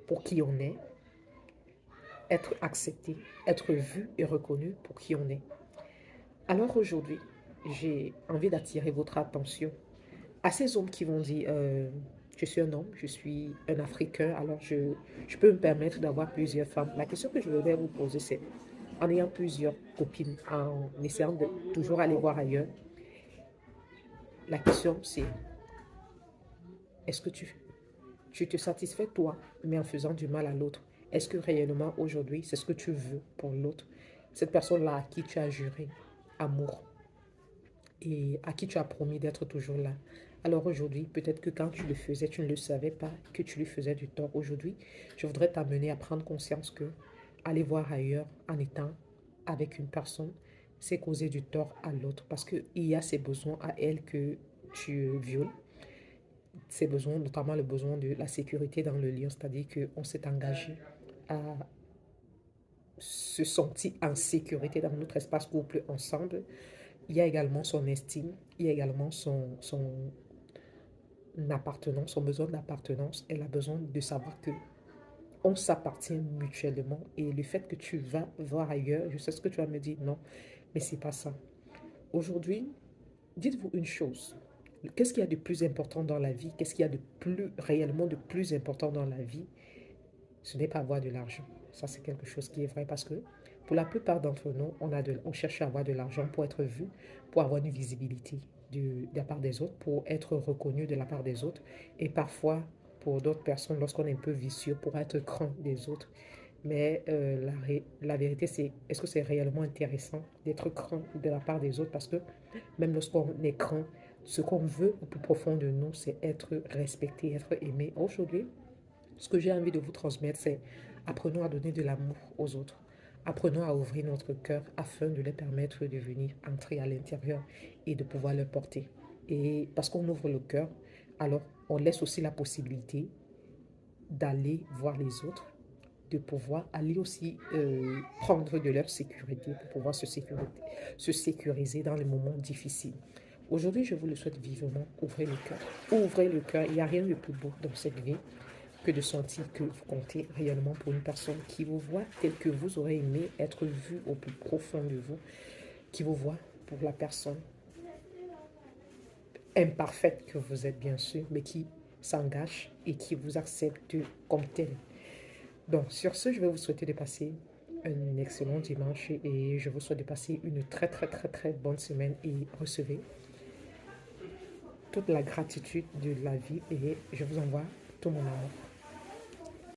pour qui on est, être accepté, être vu et reconnu pour qui on est. Alors aujourd'hui, j'ai envie d'attirer votre attention à ces hommes qui vont dire je suis un homme, je suis un Africain, alors je peux me permettre d'avoir plusieurs femmes. La question que je voudrais vous poser, c'est en ayant plusieurs copines, en essayant de toujours aller voir ailleurs, la question c'est est-ce que tu te satisfais toi, mais en faisant du mal à l'autre? Est-ce que réellement aujourd'hui, c'est ce que tu veux pour l'autre? Cette personne-là à qui tu as juré amour et à qui tu as promis d'être toujours là. Alors aujourd'hui, peut-être que quand tu le faisais, tu ne le savais pas que tu lui faisais du tort. Aujourd'hui, je voudrais t'amener à prendre conscience que aller voir ailleurs en étant avec une personne, c'est causer du tort à l'autre parce qu'il y a ces besoins à elle que tu violes. Ces besoins, notamment le besoin de la sécurité dans le lien, c'est-à-dire qu'on s'est engagé à se sentir en sécurité dans notre espace couple ensemble. Il y a également son estime, il y a également son appartenance, son besoin d'appartenance. Elle a besoin de savoir que on s'appartient mutuellement. Et le fait que tu vas voir ailleurs, je sais ce que tu vas me dire, non, mais c'est pas ça. Aujourd'hui, dites-vous une chose. Qu'est-ce qu'il y a de plus important dans la vie? Qu'est-ce qu'il y a de plus réellement de plus important dans la vie? Ce n'est pas avoir de l'argent. Ça, c'est quelque chose qui est vrai parce que pour la plupart d'entre nous, on cherche à avoir de l'argent pour être vu, pour avoir une visibilité de la part des autres, pour être reconnu de la part des autres. Et parfois, pour d'autres personnes, lorsqu'on est un peu vicieux, pour être craint des autres. Mais la vérité, c'est est-ce que c'est réellement intéressant d'être craint de la part des autres? Parce que même lorsqu'on est craint, ce qu'on veut au plus profond de nous, c'est être respecté, être aimé. Aujourd'hui, ce que j'ai envie de vous transmettre, c'est apprenons à donner de l'amour aux autres. Apprenons à ouvrir notre cœur afin de les permettre de venir entrer à l'intérieur et de pouvoir le porter. Et parce qu'on ouvre le cœur, alors on laisse aussi la possibilité d'aller voir les autres, de pouvoir aller aussi prendre de leur sécurité pour pouvoir se sécuriser dans les moments difficiles. Aujourd'hui, je vous le souhaite vivement, ouvrez le cœur. Ouvrez le cœur, il n'y a rien de plus beau dans cette vie que de sentir que vous comptez réellement pour une personne qui vous voit tel que vous aurez aimé être vu au plus profond de vous, qui vous voit pour la personne imparfaite que vous êtes bien sûr, mais qui s'engage et qui vous accepte comme tel. Donc sur ce, je vais vous souhaiter de passer un excellent dimanche et je vous souhaite de passer une très bonne semaine et recevez toute la gratitude de la vie et je vous envoie tout mon amour.